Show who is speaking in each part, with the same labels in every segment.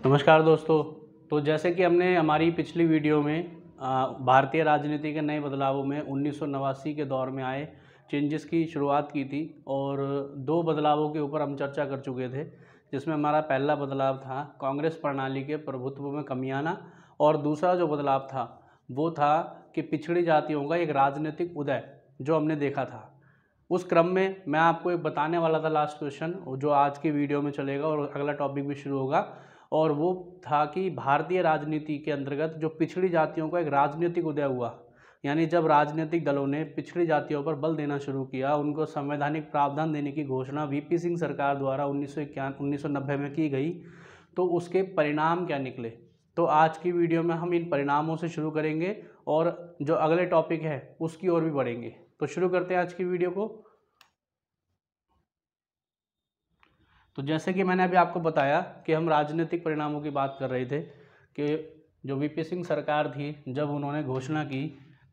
Speaker 1: नमस्कार दोस्तों। तो जैसे कि हमने हमारी पिछली वीडियो में भारतीय राजनीति के नए बदलावों में 1989 के दौर में आए चेंजेस की शुरुआत की थी और दो बदलावों के ऊपर हम चर्चा कर चुके थे, जिसमें हमारा पहला बदलाव था कांग्रेस प्रणाली के प्रभुत्व में कमी आना और दूसरा जो बदलाव था वो था कि पिछड़ी जातियों का एक राजनीतिक उदय जो हमने देखा था। उस क्रम में मैं आपको एक बताने वाला था लास्ट क्वेश्चन जो आज की वीडियो में चलेगा और अगला टॉपिक भी शुरू होगा, और वो था कि भारतीय राजनीति के अंतर्गत जो पिछड़ी जातियों का एक राजनीतिक उदय हुआ, यानी जब राजनीतिक दलों ने पिछड़ी जातियों पर बल देना शुरू किया, उनको संवैधानिक प्रावधान देने की घोषणा वीपी सिंह सरकार द्वारा 1990 में की गई, तो उसके परिणाम क्या निकले। तो आज की वीडियो में हम इन परिणामों से शुरू करेंगे और जो अगले टॉपिक है उसकी ओर भी बढ़ेंगे। तो शुरू करते हैं आज की वीडियो को। तो जैसे कि मैंने अभी आपको बताया कि हम राजनीतिक परिणामों की बात कर रहे थे कि जो वीपी सिंह सरकार थी, जब उन्होंने घोषणा की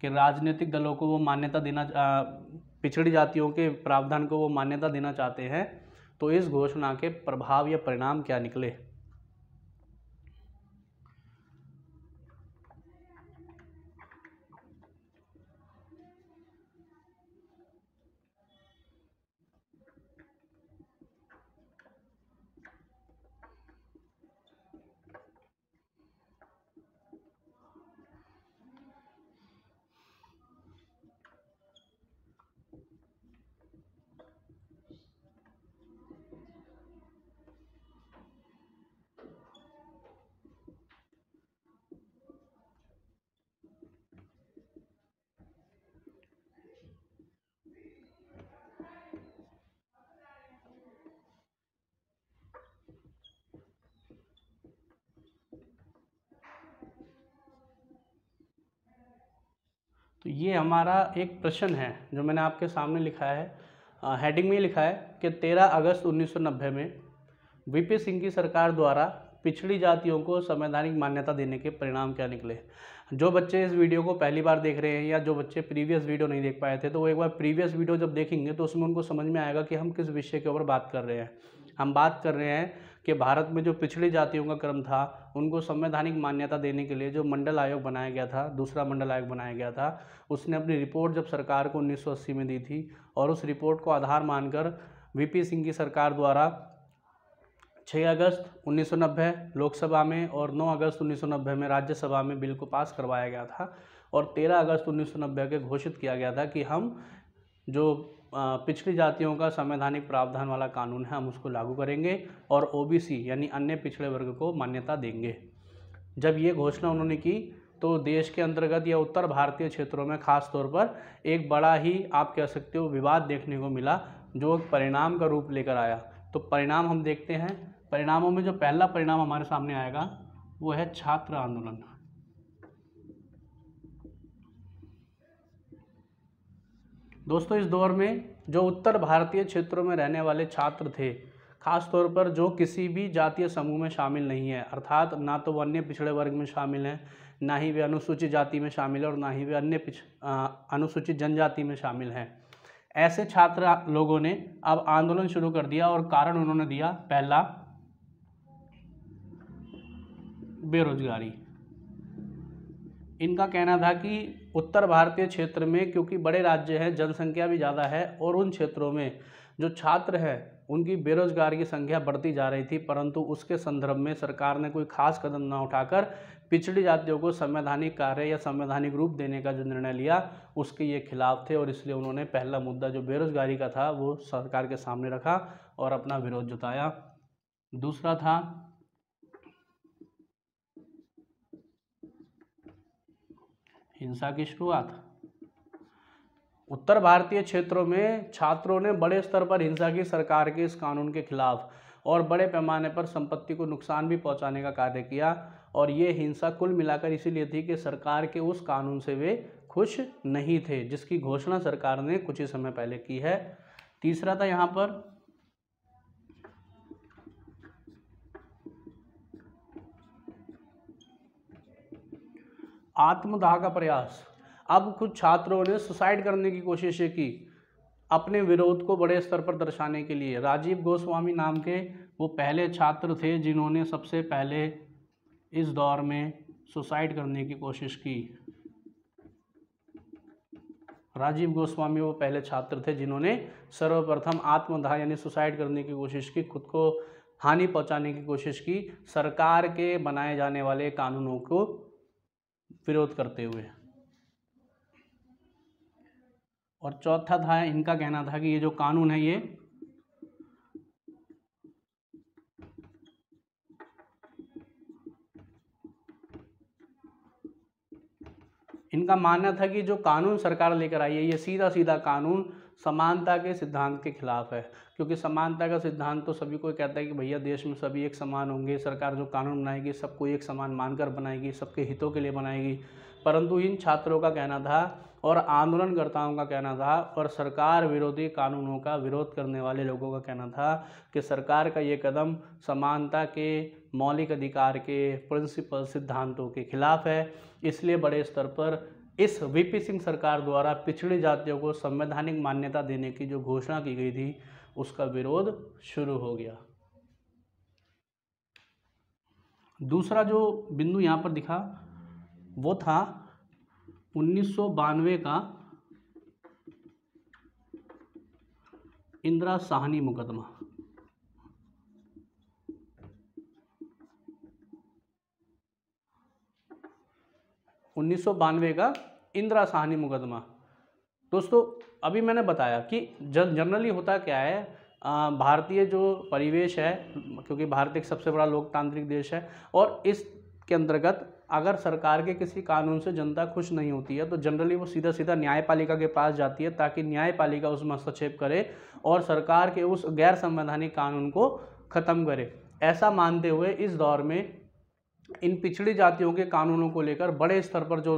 Speaker 1: कि राजनीतिक दलों को वो मान्यता देना, पिछड़ी जातियों के प्रावधान को वो मान्यता देना चाहते हैं, तो इस घोषणा के प्रभाव या परिणाम क्या निकले। तो ये हमारा एक प्रश्न है जो मैंने आपके सामने लिखा है, हेडिंग में लिखा है कि 13 अगस्त 1990 में वीपी सिंह की सरकार द्वारा पिछड़ी जातियों को संवैधानिक मान्यता देने के परिणाम क्या निकले। जो बच्चे इस वीडियो को पहली बार देख रहे हैं या जो बच्चे प्रीवियस वीडियो नहीं देख पाए थे, तो वो एक बार प्रीवियस वीडियो जब देखेंगे तो उसमें उनको समझ में आएगा कि हम किस विषय के ऊपर बात कर रहे हैं। हम बात कर रहे हैं कि भारत में जो पिछड़ी जातियों का क्रम था, उनको संवैधानिक मान्यता देने के लिए जो मंडल आयोग बनाया गया था, दूसरा मंडल आयोग बनाया गया था, उसने अपनी रिपोर्ट जब सरकार को 1980 में दी थी और उस रिपोर्ट को आधार मानकर वीपी सिंह की सरकार द्वारा 6 अगस्त 1990 लोकसभा में और 9 अगस्त 1990 में राज्यसभा में बिल को पास करवाया गया था और 13 अगस्त 1990 के घोषित किया गया था कि हम जो पिछड़ी जातियों का संवैधानिक प्रावधान वाला कानून है हम उसको लागू करेंगे और ओबीसी यानी अन्य पिछड़े वर्ग को मान्यता देंगे। जब ये घोषणा उन्होंने की तो देश के अंतर्गत या उत्तर भारतीय क्षेत्रों में खास तौर पर एक बड़ा ही, आप कह सकते हो, विवाद देखने को मिला जो परिणाम का रूप लेकर आया। तो परिणाम हम देखते हैं। परिणामों में जो पहला परिणाम हमारे सामने आएगा वो है छात्र आंदोलन। दोस्तों, इस दौर में जो उत्तर भारतीय क्षेत्रों में रहने वाले छात्र थे, खास तौर पर जो किसी भी जातीय समूह में शामिल नहीं है, अर्थात ना तो वो अन्य पिछड़े वर्ग में शामिल हैं, ना ही वे अनुसूचित जाति में शामिल है और ना ही वे अन्य अनुसूचित जनजाति में शामिल हैं, ऐसे छात्र लोगों ने अब आंदोलन शुरू कर दिया और कारण उन्होंने दिया पहला, बेरोजगारी। इनका कहना था कि उत्तर भारतीय क्षेत्र में क्योंकि बड़े राज्य हैं, जनसंख्या भी ज़्यादा है और उन क्षेत्रों में जो छात्र हैं उनकी बेरोजगारी की संख्या बढ़ती जा रही थी, परंतु उसके संदर्भ में सरकार ने कोई खास कदम न उठाकर पिछड़ी जातियों को संवैधानिक कार्य या संवैधानिक रूप देने का जो निर्णय लिया उसके ये खिलाफ थे और इसलिए उन्होंने पहला मुद्दा जो बेरोजगारी का था वो सरकार के सामने रखा और अपना विरोध जताया। दूसरा था हिंसा की शुरुआत। उत्तर भारतीय क्षेत्रों में छात्रों ने बड़े स्तर पर हिंसा की सरकार के इस कानून के खिलाफ और बड़े पैमाने पर संपत्ति को नुकसान भी पहुंचाने का कार्य किया और ये हिंसा कुल मिलाकर इसीलिए थी कि सरकार के उस कानून से वे खुश नहीं थे जिसकी घोषणा सरकार ने कुछ ही समय पहले की है। तीसरा था यहाँ पर आत्मदाह का प्रयास। अब कुछ छात्रों ने सुसाइड करने की कोशिशें की अपने विरोध को बड़े स्तर पर दर्शाने के लिए। राजीव गोस्वामी नाम के वो पहले छात्र थे जिन्होंने सबसे पहले इस दौर में सुसाइड करने की कोशिश की। राजीव गोस्वामी वो पहले छात्र थे जिन्होंने सर्वप्रथम आत्मदाह यानी सुसाइड करने की कोशिश की, खुद को हानि पहुंचाने की कोशिश की सरकार के बनाए जाने वाले कानूनों को विरोध करते हुए। और चौथा था, इनका कहना था कि ये जो कानून है ये इनका मानना था कि जो कानून सरकार लेकर आई है ये सीधा सीधा कानून समानता के सिद्धांत के खिलाफ है, क्योंकि समानता का सिद्धांत तो सभी को कहता है कि भैया देश में सभी एक समान होंगे, सरकार जो कानून बनाएगी सबको एक समान मानकर बनाएगी, सबके हितों के लिए बनाएगी। परंतु इन छात्रों का कहना था और आंदोलनकर्ताओं का कहना था और सरकार विरोधी कानूनों का विरोध करने वाले लोगों का कहना था कि सरकार का ये कदम समानता के मौलिक अधिकार के प्रिंसिपल सिद्धांतों के खिलाफ है। इसलिए बड़े स्तर पर इस वीपी सिंह सरकार द्वारा पिछड़ी जातियों को संवैधानिक मान्यता देने की जो घोषणा की गई थी उसका विरोध शुरू हो गया। दूसरा जो बिंदु यहाँ पर दिखा वो था 1992 का इंदिरा साहनी मुकदमा। का इंदिरा साहनी मुकदमा। दोस्तों अभी मैंने बताया कि जनरली होता क्या है, भारतीय जो परिवेश है, क्योंकि भारत एक सबसे बड़ा लोकतांत्रिक देश है और इसके अंतर्गत अगर सरकार के किसी कानून से जनता खुश नहीं होती है तो जनरली वो सीधा सीधा न्यायपालिका के पास जाती है ताकि न्यायपालिका उसमें हस्तक्षेप करे और सरकार के उस गैर संवैधानिक कानून को ख़त्म करे। ऐसा मानते हुए इस दौर में इन पिछड़ी जातियों के कानूनों को लेकर बड़े स्तर पर जो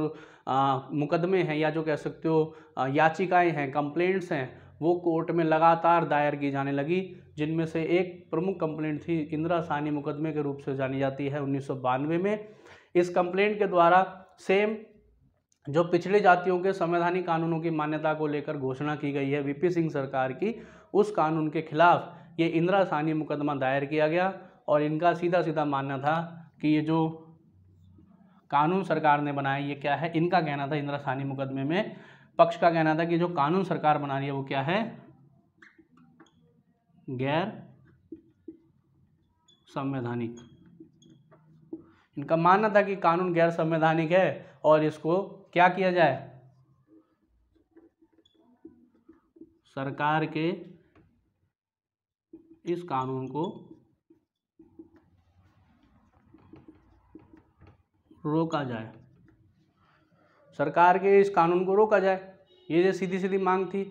Speaker 1: मुकदमे हैं या जो कह सकते हो याचिकाएं हैं, कंप्लेंट्स हैं, वो कोर्ट में लगातार दायर की जाने लगी, जिनमें से एक प्रमुख कंप्लेंट थी इंदिरा साहनी मुकदमे के रूप से जानी जाती है 1992 में। इस कंप्लेंट के द्वारा सेम जो पिछड़ी जातियों के संवैधानिक कानूनों की मान्यता को लेकर घोषणा की गई है वीपी सिंह सरकार की, उस कानून के खिलाफ ये इंदिरा साहनी मुकदमा दायर किया गया और इनका सीधा सीधा मानना था कि ये जो कानून सरकार ने बनाया ये क्या है। इनका कहना था इंदिरा साहनी मुकदमे में पक्ष का कहना था कि जो कानून सरकार बना रही है वो क्या है, गैर संवैधानिक। इनका मानना था कि कानून गैर संवैधानिक है और इसको क्या किया जाए, सरकार के इस कानून को रोका जाए, सरकार के इस कानून को रोका जाए, ये सीधी सीधी मांग थी।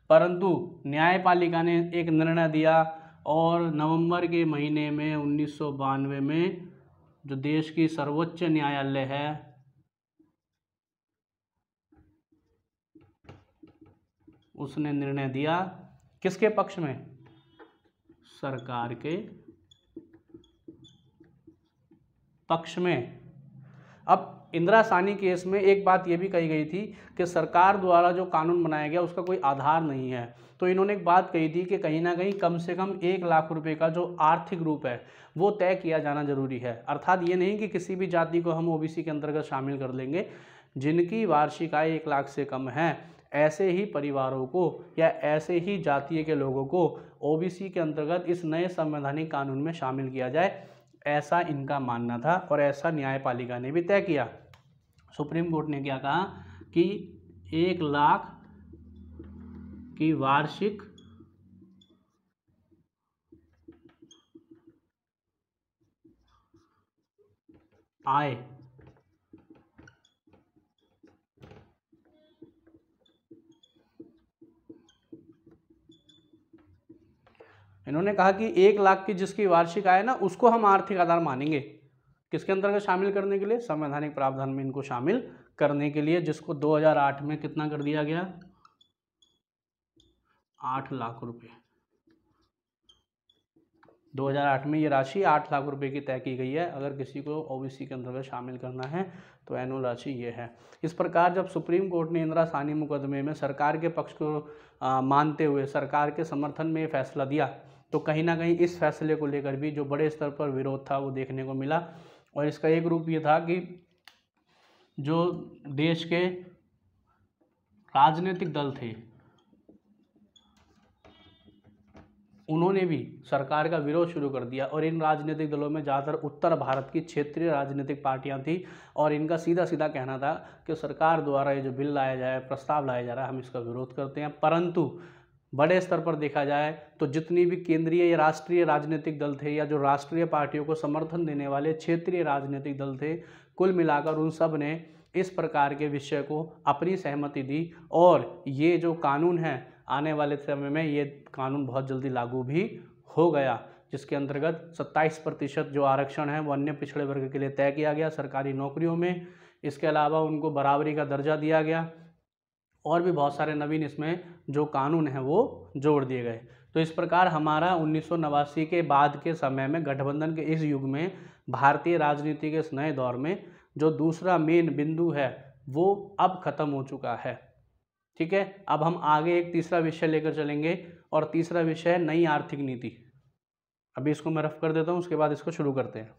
Speaker 1: परंतु न्यायपालिका ने एक निर्णय दिया और नवंबर के महीने में 1992 में जो देश की सर्वोच्च न्यायालय है उसने निर्णय दिया किसके पक्ष में, सरकार के पक्ष में। अब इंदिरा साहनी केस में एक बात यह भी कही गई थी कि सरकार द्वारा जो कानून बनाया गया उसका कोई आधार नहीं है, तो इन्होंने एक बात कही थी कि कहीं ना कहीं कम से कम 1 लाख रुपए का जो आर्थिक रूप है वो तय किया जाना जरूरी है। अर्थात ये नहीं कि किसी भी जाति को हम ओबीसी के अंतर्गत शामिल कर लेंगे, जिनकी वार्षिक आय 1 लाख से कम है ऐसे ही परिवारों को या ऐसे ही जातीय के लोगों को ओबीसी के अंतर्गत इस नए संवैधानिक कानून में शामिल किया जाए, ऐसा इनका मानना था और ऐसा न्यायपालिका ने भी तय किया। सुप्रीम कोर्ट ने क्या कहा कि 1 लाख की वार्षिक आय इन्होंने कहा कि 1 लाख की जिसकी वार्षिक आय ना उसको हम आर्थिक आधार मानेंगे, किसके अंतर्गत शामिल करने के लिए, संवैधानिक प्रावधान में इनको शामिल करने के लिए, जिसको 2008 में कितना कर दिया गया, 8 लाख रुपए। 2008 में ये राशि 8 लाख रुपए की तय की गई है। अगर किसी को ओबीसी के अंतर्गत शामिल करना है तो एनुअल राशि ये है। इस प्रकार जब सुप्रीम कोर्ट ने इंदिरा साहनी मुकदमे में सरकार के पक्ष को मानते हुए सरकार के समर्थन में ये फैसला दिया तो कहीं ना कहीं इस फैसले को लेकर भी जो बड़े स्तर पर विरोध था वो देखने को मिला। और इसका एक रूप ये था कि जो देश के राजनीतिक दल थे उन्होंने भी सरकार का विरोध शुरू कर दिया, और इन राजनीतिक दलों में ज़्यादातर उत्तर भारत की क्षेत्रीय राजनीतिक पार्टियां थी, और इनका सीधा सीधा कहना था कि सरकार द्वारा ये जो बिल लाया जाए, प्रस्ताव लाया जा रहा है, हम इसका विरोध करते हैं। परंतु बड़े स्तर पर देखा जाए तो जितनी भी केंद्रीय या राष्ट्रीय राजनीतिक दल थे या जो राष्ट्रीय पार्टियों को समर्थन देने वाले क्षेत्रीय राजनीतिक दल थे, कुल मिलाकर उन सब ने इस प्रकार के विषय को अपनी सहमति दी, और ये जो कानून है आने वाले समय में ये कानून बहुत जल्दी लागू भी हो गया, जिसके अंतर्गत 27% जो आरक्षण है वो अन्य पिछड़े वर्ग के लिए तय किया गया सरकारी नौकरियों में। इसके अलावा उनको बराबरी का दर्जा दिया गया, और भी बहुत सारे नवीन इसमें जो कानून हैं वो जोड़ दिए गए। तो इस प्रकार हमारा 1989 के बाद के समय में, गठबंधन के इस युग में, भारतीय राजनीति के इस नए दौर में जो दूसरा मेन बिंदु है वो अब खत्म हो चुका है। ठीक है, अब हम आगे एक तीसरा विषय लेकर चलेंगे, और तीसरा विषय है नई आर्थिक नीति। अभी इसको मैं रफ कर देता हूँ, उसके बाद इसको शुरू करते हैं।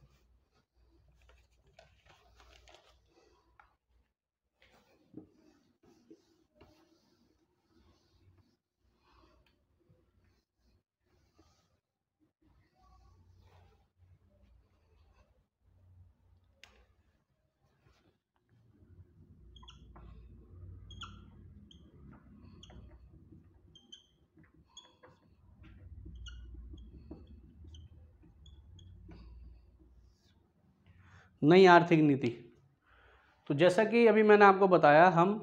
Speaker 1: नई आर्थिक नीति, तो जैसा कि अभी मैंने आपको बताया, हम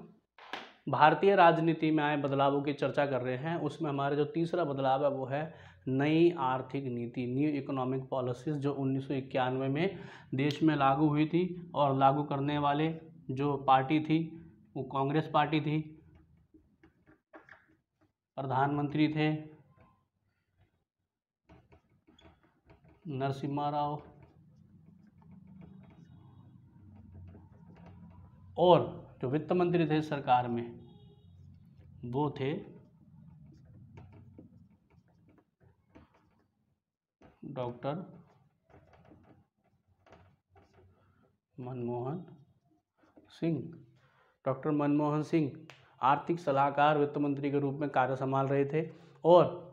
Speaker 1: भारतीय राजनीति में आए बदलावों की चर्चा कर रहे हैं। उसमें हमारा जो तीसरा बदलाव है वो है नई आर्थिक नीति, न्यू इकोनॉमिक पॉलिसीज़, जो 1991 में देश में लागू हुई थी। और लागू करने वाले जो पार्टी थी वो कांग्रेस पार्टी थी, प्रधानमंत्री थे नरसिम्हा राव, और जो वित्त मंत्री थे सरकार में वो थे डॉक्टर मनमोहन सिंह। डॉक्टर मनमोहन सिंह आर्थिक सलाहकार वित्त मंत्री के रूप में कार्य संभाल रहे थे, और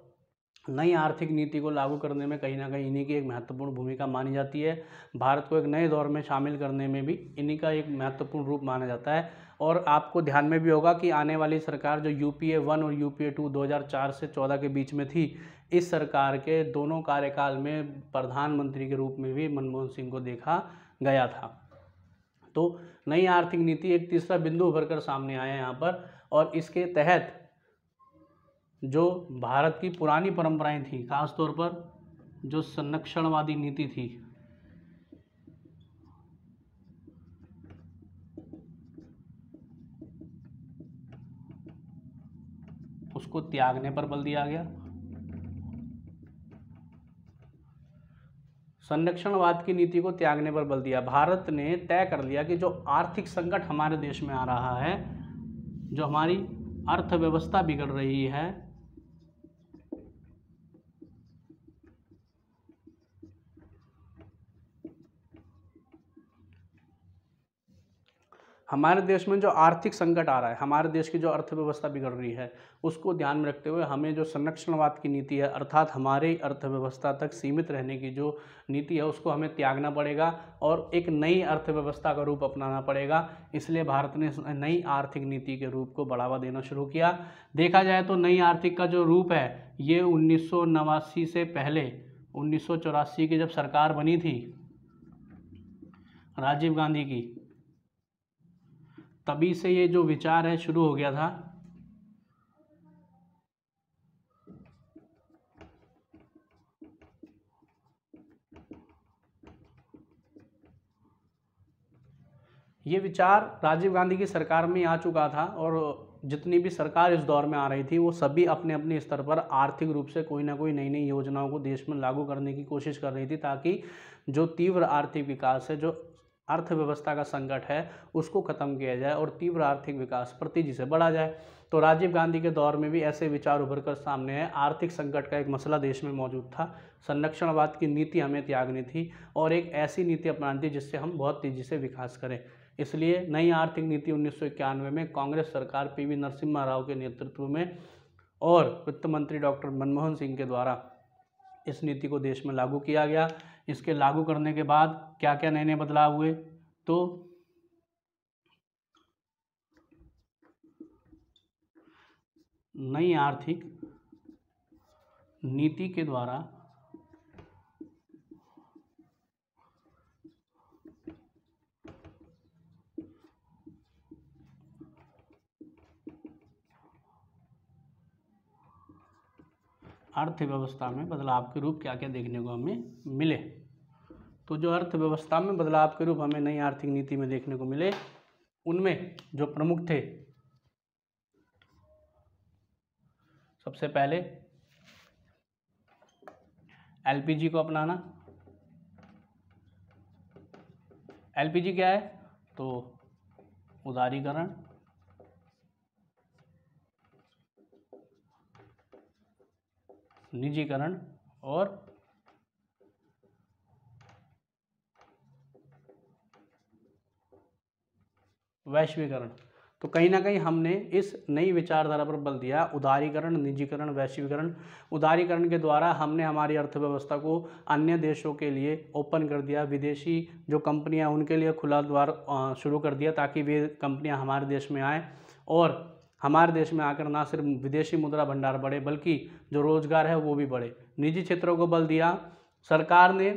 Speaker 1: नई आर्थिक नीति को लागू करने में कहीं ना कहीं इन्हीं की एक महत्वपूर्ण भूमिका मानी जाती है। भारत को एक नए दौर में शामिल करने में भी इन्हीं का एक महत्वपूर्ण रूप माना जाता है। और आपको ध्यान में भी होगा कि आने वाली सरकार जो UPA 1 और UPA 2 2004 से 14 के बीच में थी, इस सरकार के दोनों कार्यकाल में प्रधानमंत्री के रूप में भी मनमोहन सिंह को देखा गया था। तो नई आर्थिक नीति एक तीसरा बिंदु उभर कर सामने आया यहाँ पर, और इसके तहत जो भारत की पुरानी परंपराएं थी, खासतौर पर जो संरक्षणवादी नीति थी, उसको त्यागने पर बल दिया गया। संरक्षणवाद की नीति को त्यागने पर बल दिया। भारत ने तय कर लिया कि जो आर्थिक संकट हमारे देश में आ रहा है, जो हमारी अर्थव्यवस्था बिगड़ रही है, हमारे देश में जो आर्थिक संकट आ रहा है, हमारे देश की जो अर्थव्यवस्था बिगड़ रही है, उसको ध्यान में रखते हुए हमें जो संरक्षणवाद की नीति है, अर्थात हमारी अर्थव्यवस्था तक सीमित रहने की जो नीति है, उसको हमें त्यागना पड़ेगा और एक नई अर्थव्यवस्था का रूप अपनाना पड़ेगा। इसलिए भारत ने नई आर्थिक नीति के रूप को बढ़ावा देना शुरू किया। देखा जाए तो नई आर्थिक का जो रूप है ये 1989 से पहले 1984 की जब सरकार बनी थी राजीव गांधी की, तभी से ये जो विचार है शुरू हो गया था। ये विचार राजीव गांधी की सरकार में आ चुका था, और जितनी भी सरकार इस दौर में आ रही थी वो सभी अपने अपने स्तर पर आर्थिक रूप से कोई ना कोई नई नई योजनाओं को देश में लागू करने की कोशिश कर रही थी, ताकि जो तीव्र आर्थिक विकास है, जो अर्थव्यवस्था का संकट है उसको खत्म किया जाए और तीव्र आर्थिक विकास पर तेजी से बढ़ा जाए। तो राजीव गांधी के दौर में भी ऐसे विचार उभर कर सामने आए। आर्थिक संकट का एक मसला देश में मौजूद था, संरक्षणवाद की नीति हमें त्यागनी थी और एक ऐसी नीति अपनानी थी जिससे हम बहुत तेजी से विकास करें। इसलिए नई आर्थिक नीति 1991 में कांग्रेस सरकार पीवी नरसिम्हा राव के नेतृत्व में और वित्त मंत्री डॉक्टर मनमोहन सिंह के द्वारा इस नीति को देश में लागू किया गया। इसके लागू करने के बाद क्या क्या नए नए बदलाव हुए, तो नई आर्थिक नीति के द्वारा अर्थव्यवस्था में बदलाव के रूप क्या क्या देखने को हमें मिले। तो जो अर्थव्यवस्था में बदलाव के रूप हमें नई आर्थिक नीति में देखने को मिले उनमें जो प्रमुख थे, सबसे पहले एलपीजी को अपनाना। एलपीजी क्या है, तो उदारीकरण, निजीकरण और वैश्वीकरण। तो कहीं ना कहीं हमने इस नई विचारधारा पर बल दिया, उदारीकरण, निजीकरण, वैश्वीकरण। उदारीकरण के द्वारा हमने हमारी अर्थव्यवस्था को अन्य देशों के लिए ओपन कर दिया, विदेशी जो कंपनियां उनके लिए खुला द्वार शुरू कर दिया ताकि वे कंपनियां हमारे देश में आएँ और हमारे देश में आकर ना सिर्फ विदेशी मुद्रा भंडार बढ़े बल्कि जो रोजगार है वो भी बढ़े। निजी क्षेत्रों को बल दिया। सरकार ने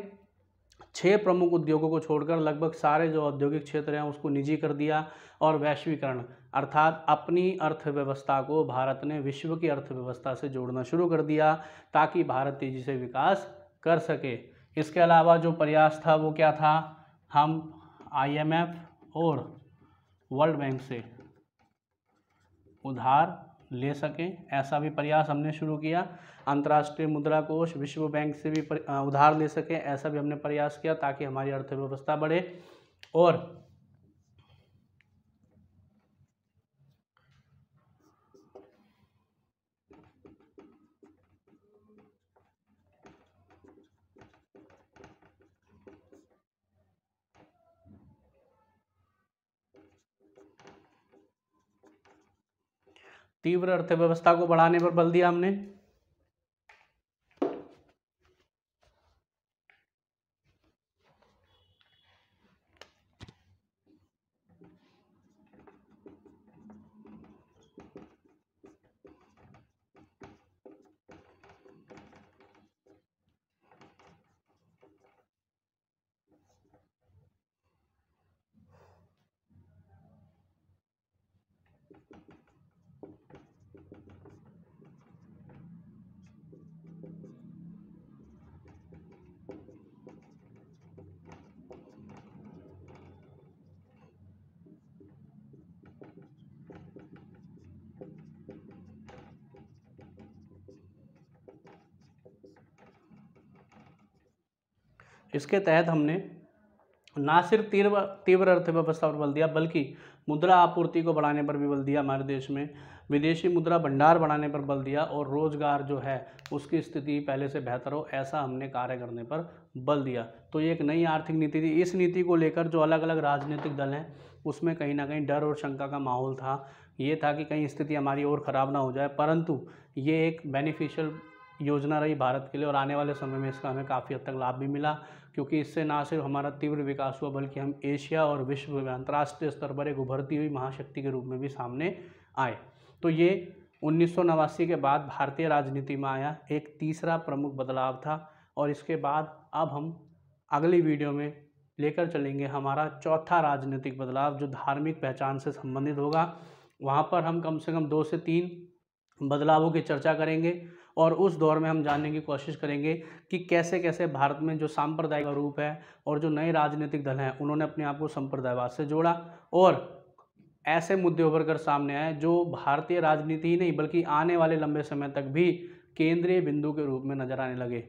Speaker 1: 6 प्रमुख उद्योगों को छोड़कर लगभग सारे जो औद्योगिक क्षेत्र हैं उसको निजी कर दिया। और वैश्वीकरण अर्थात अपनी अर्थव्यवस्था को भारत ने विश्व की अर्थव्यवस्था से जोड़ना शुरू कर दिया ताकि भारत तेजी से विकास कर सके। इसके अलावा जो प्रयास था वो क्या था, हम IMF और वर्ल्ड बैंक से उधार ले सकें, ऐसा भी प्रयास हमने शुरू किया। अंतर्राष्ट्रीय मुद्रा कोष, विश्व बैंक से भी उधार ले सकें, ऐसा भी हमने प्रयास किया ताकि हमारी अर्थव्यवस्था बढ़े। और तीव्र अर्थव्यवस्था को बढ़ाने पर बल दिया हमने। इसके तहत हमने ना सिर्फ तीव्र अर्थव्यवस्था पर बल दिया बल्कि मुद्रा आपूर्ति को बढ़ाने पर भी बल दिया। हमारे देश में विदेशी मुद्रा भंडार बढ़ाने पर बल दिया और रोजगार जो है उसकी स्थिति पहले से बेहतर हो, ऐसा हमने कार्य करने पर बल दिया। तो ये एक नई आर्थिक नीति थी। इस नीति को लेकर जो अलग अलग राजनीतिक दल हैं उसमें कहीं ना कहीं डर और शंका का माहौल था। ये था कि कहीं स्थिति हमारी और ख़राब ना हो जाए, परंतु ये एक बेनिफिशियल योजना रही भारत के लिए और आने वाले समय में इसका हमें काफ़ी हद तक लाभ भी मिला, क्योंकि इससे ना सिर्फ हमारा तीव्र विकास हुआ बल्कि हम एशिया और विश्व में अंतर्राष्ट्रीय स्तर पर एक उभरती हुई महाशक्ति के रूप में भी सामने आए। तो ये 1989 के बाद भारतीय राजनीति में आया एक तीसरा प्रमुख बदलाव था। और इसके बाद अब हम अगली वीडियो में लेकर चलेंगे हमारा चौथा राजनीतिक बदलाव जो धार्मिक पहचान से संबंधित होगा। वहाँ पर हम कम से कम 2 से 3 बदलावों की चर्चा करेंगे और उस दौर में हम जानने की कोशिश करेंगे कि कैसे कैसे भारत में जो सांप्रदायिक रूप है और जो नए राजनीतिक दल हैं उन्होंने अपने आप को संप्रदायवाद से जोड़ा और ऐसे मुद्दे उभर कर सामने आए जो भारतीय राजनीति ही नहीं बल्कि आने वाले लंबे समय तक भी केंद्रीय बिंदु के रूप में नजर आने लगे।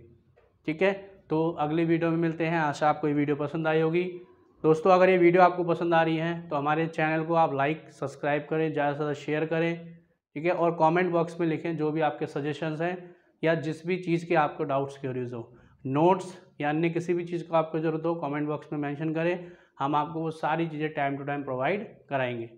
Speaker 1: ठीक है, तो अगली वीडियो में मिलते हैं। आशा आपको ये वीडियो पसंद आई होगी। दोस्तों अगर ये वीडियो आपको पसंद आ रही है तो हमारे चैनल को आप लाइक सब्सक्राइब करें, ज़्यादा से ज़्यादा शेयर करें, ठीक है। और कमेंट बॉक्स में लिखें जो भी आपके सजेशंस हैं या जिस भी चीज़ के आपको डाउट्स क्यूरीज हो, नोट्स या अन्य किसी भी चीज़ को आपको ज़रूरत हो, कमेंट बॉक्स में मेंशन करें। हम आपको वो सारी चीज़ें टाइम टू टाइम प्रोवाइड कराएंगे।